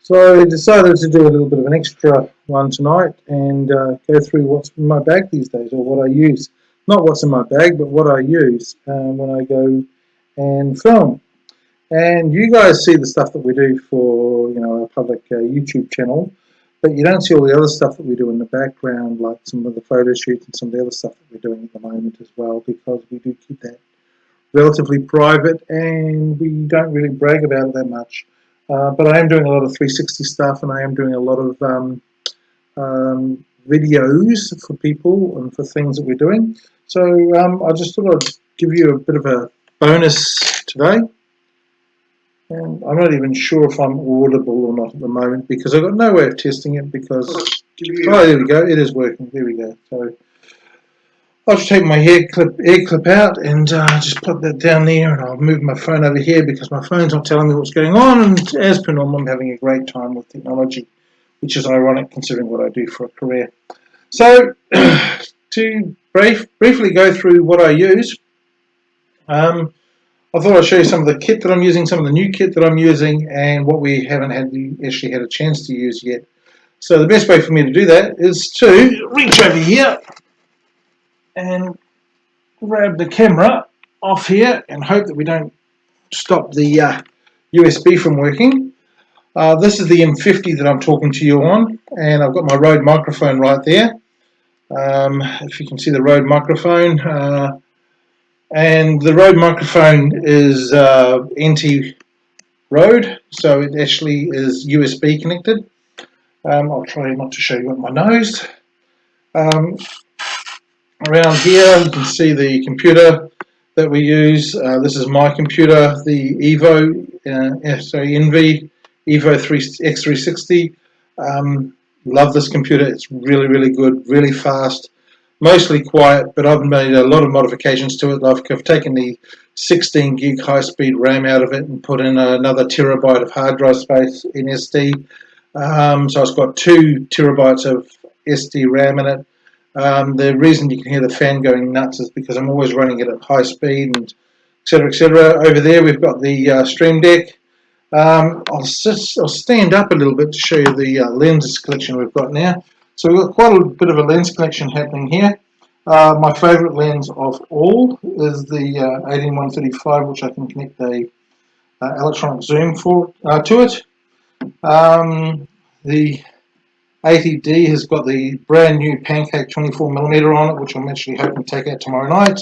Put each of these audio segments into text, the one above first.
So I decided to do a little bit of an extra one tonight and go through what's in my bag these days, or what I use. Not what's in my bag, but what I use when I go and film. And you guys see the stuff that we do for, our public YouTube channel, but you don't see all the other stuff that we do in the background, like some of the photo shoots and some of the other stuff that we're doing at the moment as well, because we do keep that relatively private and we don't really brag about it that much. But I am doing a lot of 360 stuff, and I am doing a lot of videos for people and for things that we're doing. So I just thought I'd give you a bit of a bonus today. And I'm not even sure if I'm audible or not at the moment, because I've got no way of testing it, because... Oh, there we go. It is working. There we go. So I'll just take my air clip out and just put that down there, and I'll move my phone over here because my phone's not telling me what's going on, and as per normal I'm having a great time with technology, which is ironic considering what I do for a career. So to briefly go through what I use, I thought I'd show you some of the kit that I'm using, some of the new kit that I'm using, and what we haven't actually had a chance to use yet. So the best way for me to do that is to reach over here and grab the camera off here and hope that we don't stop the USB from working. This is the M50 that I'm talking to you on, and I've got my Rode microphone right there. If you can see the Rode microphone, and the Rode microphone is anti-Rode, so it actually is USB connected. I'll try not to show you with my nose. Around here you can see the computer that we use. This is my computer, the Envy Evo X360. Love this computer. It's really good, really fast, mostly quiet, but I've made a lot of modifications to it. I've taken the 16 gig high-speed RAM out of it and put in another terabyte of hard drive space in SD. So it's got 2 terabytes of SD RAM in it. The reason you can hear the fan going nuts is because I'm always running it at high speed, and etc, etc. Over there we've got the Stream Deck. I'll stand up a little bit to show you the lenses collection we've got now. So we've got quite a bit of a lens collection happening here. My favourite lens of all is the 18-135, which I can connect a electronic zoom to it. The 80D has got the brand new Pancake 24mm on it, which I'm actually hoping to take out tomorrow night.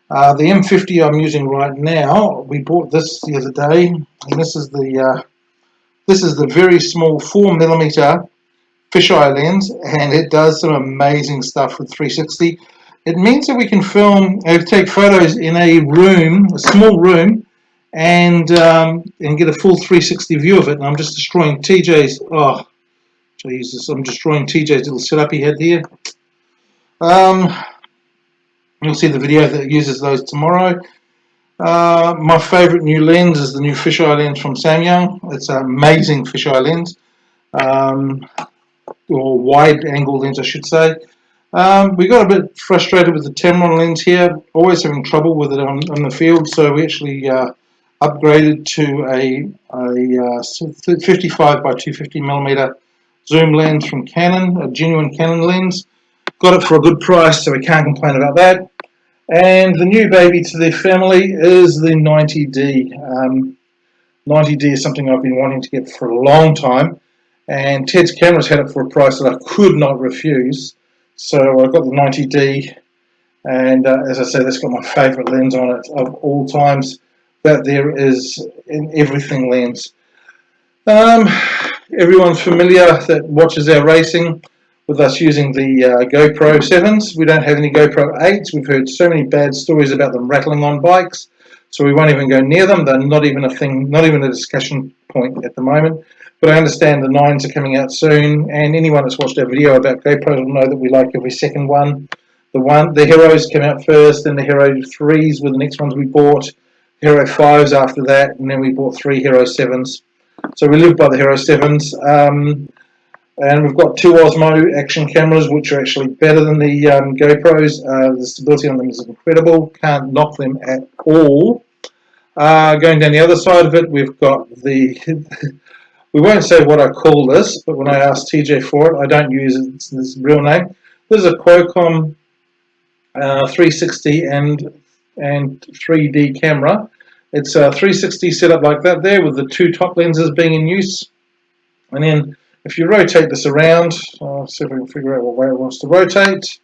The M50 I'm using right now, we bought this the other day, and this is the very small 4mm fisheye lens, and it does some amazing stuff with 360. It means that we can take photos in a room, a small room, and get a full 360 view of it. And I'm just destroying TJ's. Oh, Jesus! I'm destroying TJ's little setup he had here. You'll see the video that uses those tomorrow. My favourite new lens is the new fisheye lens from Samyang. It's an amazing fisheye lens, or wide angle lens, I should say. We got a bit frustrated with the Tamron lens here, always having trouble with it on the field, so we actually upgraded to a 55 by 250mm zoom lens from Canon, a genuine Canon lens. Got it for a good price, so we can't complain about that. And the new baby to the family is the 90D. 90D is something I've been wanting to get for a long time, and Ted's Cameras had it for a price that I could not refuse. So I got the 90D, and as I said, that's got my favourite lens on it of all times. That there is an everything lens. Everyone's familiar that watches our racing with us using the GoPro 7s. We don't have any GoPro 8s. We've heard so many bad stories about them rattling on bikes, so we won't even go near them. They're not even a thing, not even a discussion point at the moment. But I understand the 9s are coming out soon, and anyone that's watched our video about GoPros will know that we like every second one. The Heroes came out first, then the Hero 3s were the next ones we bought, Hero 5s after that, and then we bought 3 Hero 7s. So we live by the Hero 7s. And we've got 2 Osmo action cameras, which are actually better than the GoPros. The stability on them is incredible. Can't knock them at all. Going down the other side of it, we've got the We won't say what I call this, but when I ask TJ for it, I don't use its real name. This is a Qualcomm 360 and 3D camera. It's a 360 setup like that there, with the two top lenses being in use. And then if you rotate this around, I'll see if we can figure out what way it wants to rotate.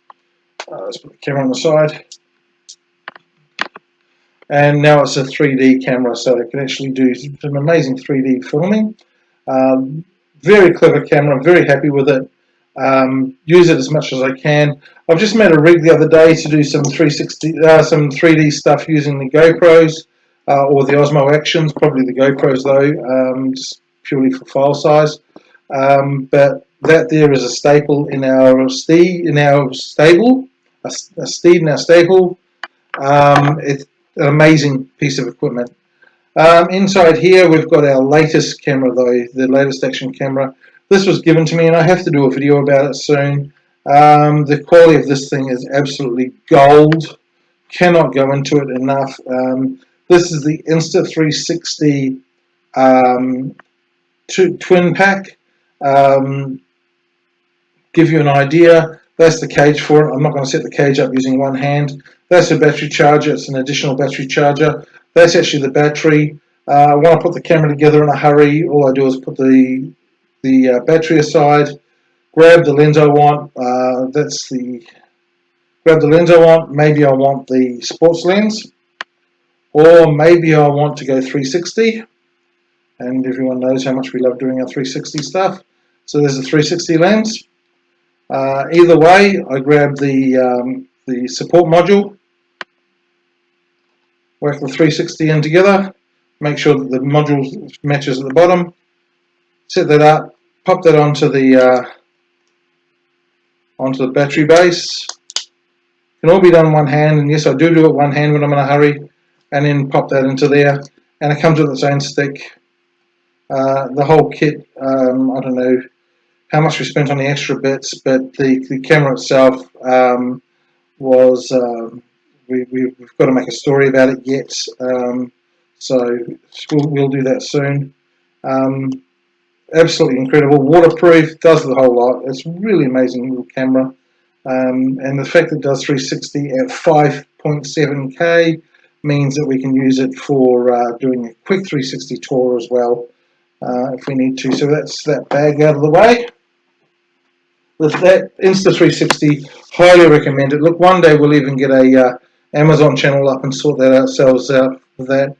Let's put the camera on the side. And now it's a 3D camera, so it can actually do some amazing 3D filming. Very clever camera, I'm very happy with it. Use it as much as I can. I've just made a rig the other day to do some 3D stuff using the GoPros or the Osmo Actions, probably the GoPros though, just purely for file size. But that there is a staple in our steed in our stable. It's an amazing piece of equipment. Inside here we've got our latest camera though, the latest action camera. This was given to me and I have to do a video about it soon. The quality of this thing is absolutely gold. Cannot go into it enough. This is the Insta 360 twin pack. Give you an idea, that's the cage for it. I'm not going to set the cage up using one hand. That's a battery charger, it's an additional battery charger. That's actually the battery. When I put the camera together in a hurry, all I do is put the battery aside, grab the lens I want. Grab the lens I want. Maybe I want the sports lens, or maybe I want to go 360. And everyone knows how much we love doing our 360 stuff. So there's a 360 lens. Either way, I grab the support module, work the 360 in together, make sure that the module matches at the bottom, set that up, pop that onto the battery base. Can all be done one hand, and yes, I do it one hand when I'm in a hurry, and then pop that into there, and it comes with its own stick. The whole kit, I don't know how much we spent on the extra bits, but the camera itself was, we've got to make a story about it yet, so we'll do that soon. Absolutely incredible, waterproof, does the whole lot. It's really amazing little camera, and the fact that it does 360 at 5.7K means that we can use it for doing a quick 360 tour as well, if we need to. So that's that bag out of the way. With that Insta 360, highly recommend it. Look, one day we'll even get a Amazon channel up and sort that ourselves out with that.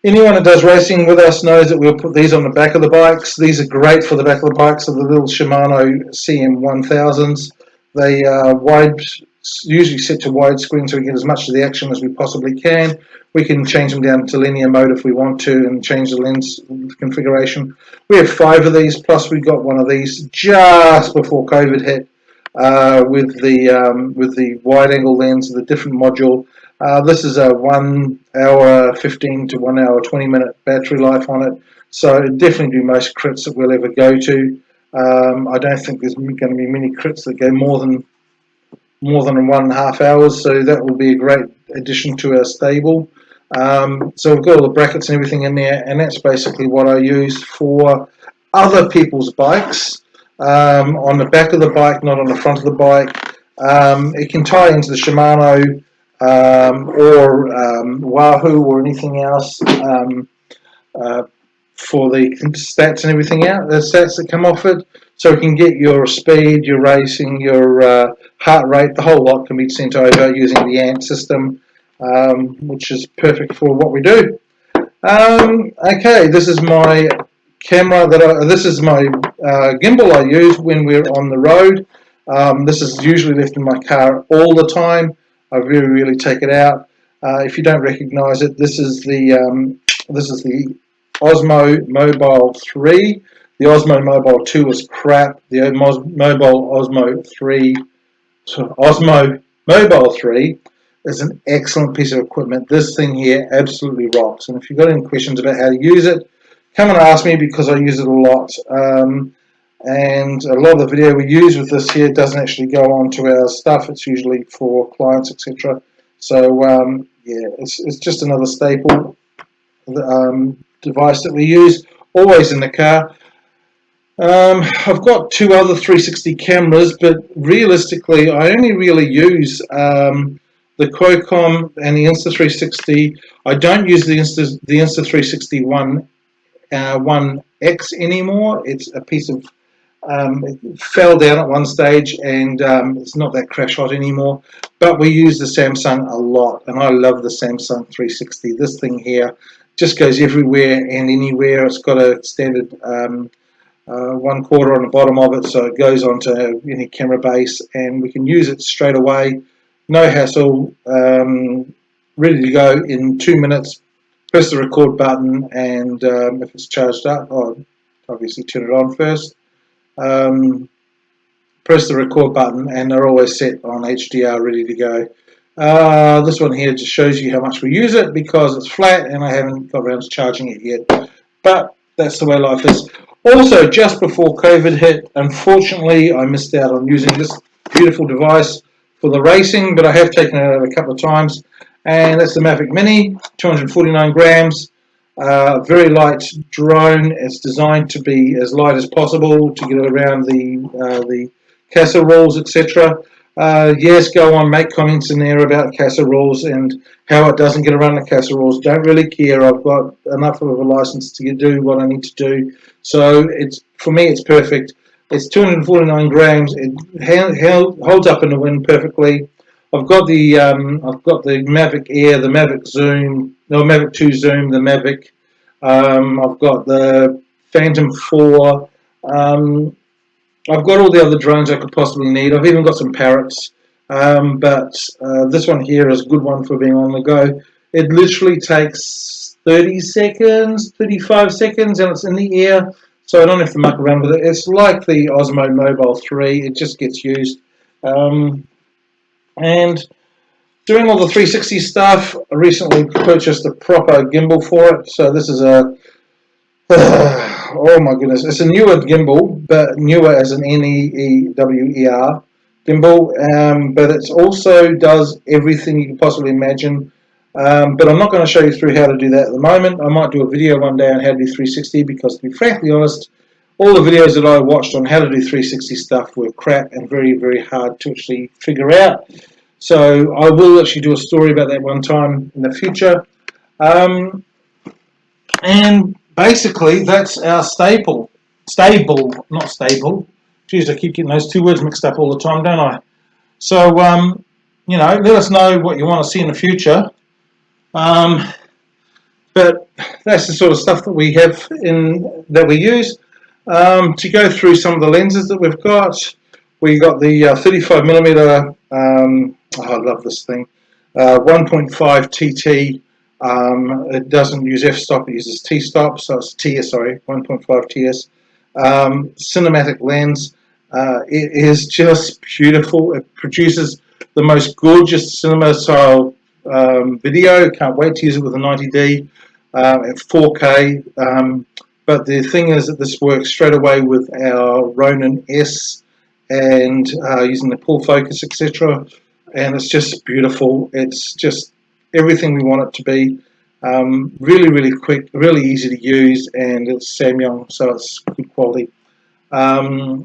Anyone that does racing with us knows that we'll put these on the back of the bikes. These are great for the back of the bikes, are the little Shimano CM1000s. They are usually set to widescreen, so we get as much of the action as we possibly can. We can change them down to linear mode if we want to, and change the lens configuration. We have 5 of these, plus we got one of these just before COVID hit, with the wide-angle lens, the different module. This is a 1 hour 15 to 1 hour 20-minute battery life on it, so it definitely do most crits that we'll ever go to. I don't think there's going to be many crits that go more than 1.5 hours, so that will be a great addition to our stable. So we've got all the brackets and everything in there, and that's basically what I use for other people's bikes, on the back of the bike, not on the front of the bike. It can tie into the Shimano or Wahoo or anything else for the stats and everything out, the stats that come off it. So it can get your speed, your racing, your heart rate, the whole lot can be sent over using the ANT system, which is perfect for what we do. Okay, this is my camera this is my gimbal I use when we're on the road. This is usually left in my car all the time. I really rarely take it out. If you don't recognize it, this is the Osmo Mobile 3. The Osmo Mobile 2 was crap. The Osmo Mobile 3 is an excellent piece of equipment. This thing here absolutely rocks. And if you've got any questions about how to use it, come and ask me, because I use it a lot. And a lot of the video we use with this here doesn't actually go on to our stuff. It's usually for clients, etc. So yeah, it's just another staple device that we use. always in the car. I've got two other 360 cameras, but realistically, I only really use the Qualcomm and the Insta 360. I don't use the Insta 360 1X anymore. It's a piece of it fell down at one stage, and it's not that crash hot anymore. But we use the Samsung a lot, and I love the Samsung 360. This thing here just goes everywhere and anywhere. It's got a standard 1/4 on the bottom of it, so it goes onto any camera base, and we can use it straight away, no hassle, ready to go in 2 minutes. Press the record button, and if it's charged up, I'll obviously turn it on first. Press the record button, and they're always set on HDR, ready to go. This one here just shows you how much we use it because it's flat, and I haven't got around to charging it yet. But that's the way life is. Also, just before COVID hit, unfortunately, I missed out on using this beautiful device for the racing, but I have taken it out a couple of times, and that's the Mavic Mini, 249 grams, very light drone. It's designed to be as light as possible to get it around the casseroles, etc. Yes, go on, make comments in there about casseroles and how it doesn't get around the casseroles. Don't really care. I've got enough of a license to do what I need to do. So for me, it's perfect. It's 249 grams. It holds up in the wind perfectly. I've got the Mavic Air, the Mavic Zoom, no Mavic 2 Zoom, the Mavic. I've got the Phantom 4. I've got all the other drones I could possibly need. I've even got some Parrots, but this one here is a good one for being on the go. It literally takes 30 seconds, 35 seconds, and it's in the air, so I don't have to muck around with it. It's like the Osmo Mobile 3. It just gets used. And doing all the 360 stuff, I recently purchased a proper gimbal for it. So this is a oh my goodness, it's a newer gimbal, but newer as an NEEWER gimbal, but it also does everything you can possibly imagine. But I'm not going to show you through how to do that at the moment. I might do a video one day on how to do 360, because to be frankly honest, all the videos that I watched on how to do 360 stuff were crap and very, very hard to actually figure out. So I will actually do a story about that one time in the future. And basically, that's our stable, not stable. Jeez, I keep getting those two words mixed up all the time, don't I? So, you know, let us know what you want to see in the future. But that's the sort of stuff that we have that we use. To go through some of the lenses that we've got, we got the 35mm. Oh, I love this thing. 1.5 TT. It doesn't use f-stop, it uses t-stop, so it's TS, sorry, 1.5 TS. Cinematic lens. It is just beautiful. It produces the most gorgeous cinema style video. Can't wait to use it with a 90D at 4K. But the thing is that this works straight away with our Ronin S and using the pull focus, etc. And it's just beautiful. It's just everything we want it to be. Really, really quick, really easy to use, and it's Samyang, so it's good quality. Our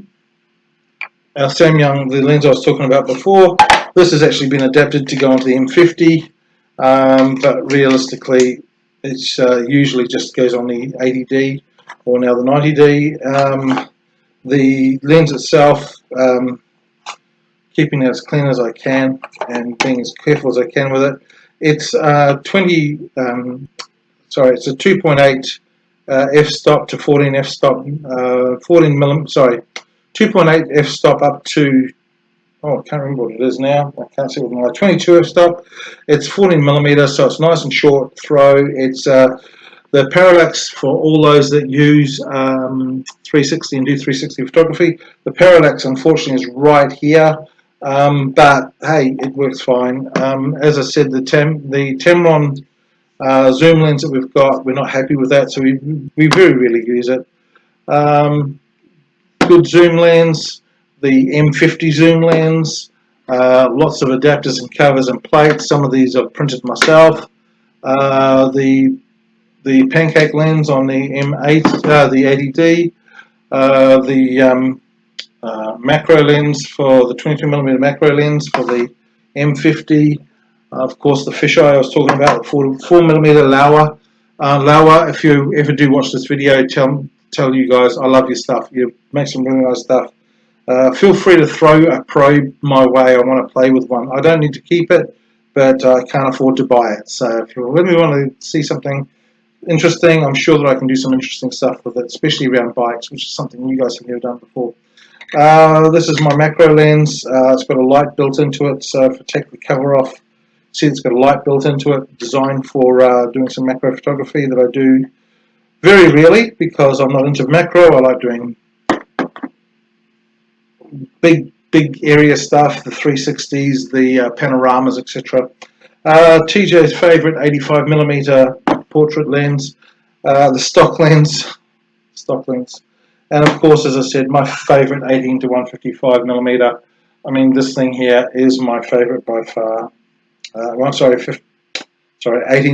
Samyang, the lens I was talking about before, this has actually been adapted to go onto the M50, but realistically, it's usually just goes on the 80D or now the 90D. The lens itself, keeping it as clean as I can and being as careful as I can with it. It's it's a 2.8 f-stop to 14 f-stop, 2.8 f-stop up to, oh, I can't remember what it is now. I can't see what my 22 f-stop. It's 14mm, so it's nice and short throw. It's the parallax for all those that use 360 and do 360 photography. The parallax, unfortunately, is right here. But hey, it works fine. As I said, the Tamron zoom lens that we've got, we're not happy with that, so we very rarely use it. Good zoom lens, the M50 Zoom Lens, lots of adapters and covers and plates. Some of these I've printed myself. The the pancake lens on the M8, the 80D, the macro lens for the 22mm macro lens for the M50. Of course, the fisheye I was talking about, the 4mm Laowa. Laowa, if you ever do watch this video, tell you guys I love your stuff. You make some really nice stuff. Feel free to throw a probe my way. I want to play with one. I don't need to keep it, but I can't afford to buy it. So if you really want to see something interesting, I'm sure that I can do some interesting stuff with it, especially around bikes, which is something you guys have never done before. This is my macro lens. It's got a light built into it, so if I take the cover off, see it's got a light built into it, designed for doing some macro photography that I do very rarely because I'm not into macro. I like doing big area stuff, the 360s, the panoramas, etc. TJ's favourite 85mm portrait lens, the stock lens, and of course, as I said, my favourite 18 to 155mm. I mean, this thing here is my favourite by far. 18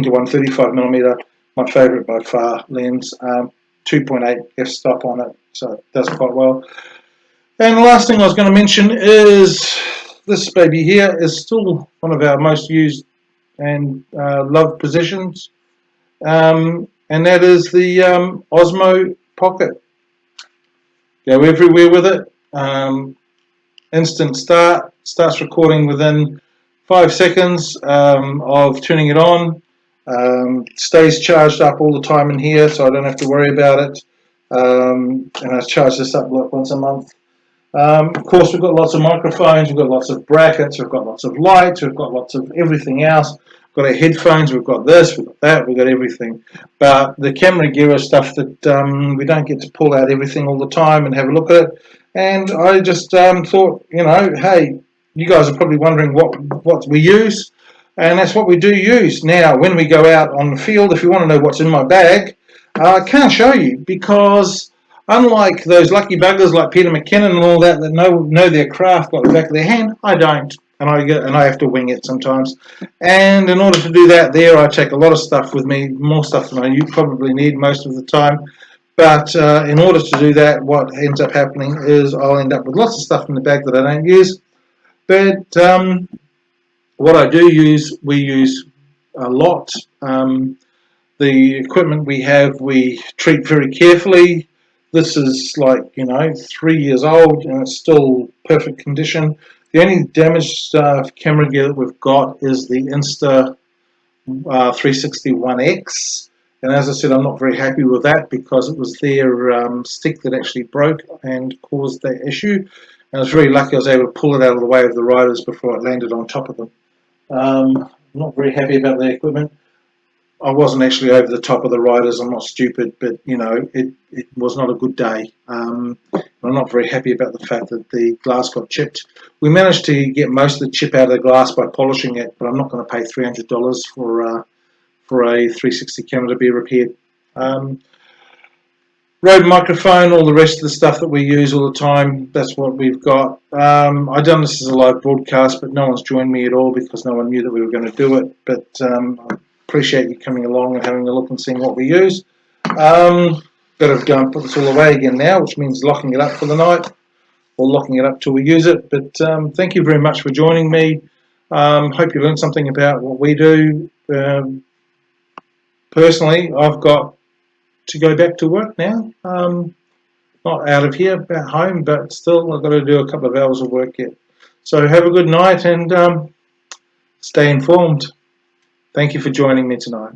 to 135mm, my favourite by far lens. 2.8 f-stop on it, so it does quite well. And the last thing I was going to mention is this baby here is still one of our most used and loved possessions, and that is the Osmo Pocket. Go everywhere with it. Instant start, starts recording within 5 seconds of turning it on. Stays charged up all the time in here, so I don't have to worry about it. And I charge this up like once a month. Of course, we've got lots of microphones, we've got lots of brackets, we've got lots of lights, we've got lots of everything else. We've got our headphones, we've got this, we've got that, we've got everything. But the camera gear is stuff that we don't get to pull out everything all the time and have a look at it. And I just thought, you know, hey, you guys are probably wondering what we use, and that's what we do use. Now, when we go out on the field, if you want to know what's in my bag, I can't show you because unlike those lucky buggers like Peter McKinnon and all that know their craft like the back of their hand, I don't, and I have to wing it sometimes. And in order to do that, I take a lot of stuff with me, more stuff than you probably need most of the time. But in order to do that, what ends up happening is I'll end up with lots of stuff in the bag that I don't use. But what I do use, we use a lot. The equipment we have, we treat very carefully. This is like, 3 years old and it's still perfect condition. The only damaged camera gear that we've got is the Insta 361X. And as I said, I'm not very happy with that because it was their stick that actually broke and caused that issue. And I was very lucky I was able to pull it out of the way of the riders before it landed on top of them. I'm not very happy about the equipment. I wasn't actually over the top of the riders, I'm not stupid, but it was not a good day. I'm not very happy about the fact that the glass got chipped. We managed to get most of the chip out of the glass by polishing it, but I'm not going to pay $300 for a 360 camera to be repaired. Rode microphone, all the rest of the stuff that we use all the time, that's what we've got. I've done this as a live broadcast, but no one's joined me at all because no one knew that we were going to do it. But I appreciate you coming along and having a look and seeing what we use. Got to go and put this all away again now, which means locking it up for the night, or locking it up till we use it. But thank you very much for joining me. Hope you learned something about what we do. Personally, I've got to go back to work now. Not out of here, at home, but still I've got to do a couple of hours of work yet. So have a good night and stay informed. Thank you for joining me tonight.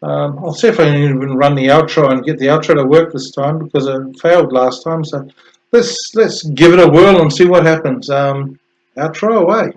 I'll see if I can even run the outro and get the outro to work this time because I failed last time. So let's give it a whirl and see what happens. Outro away.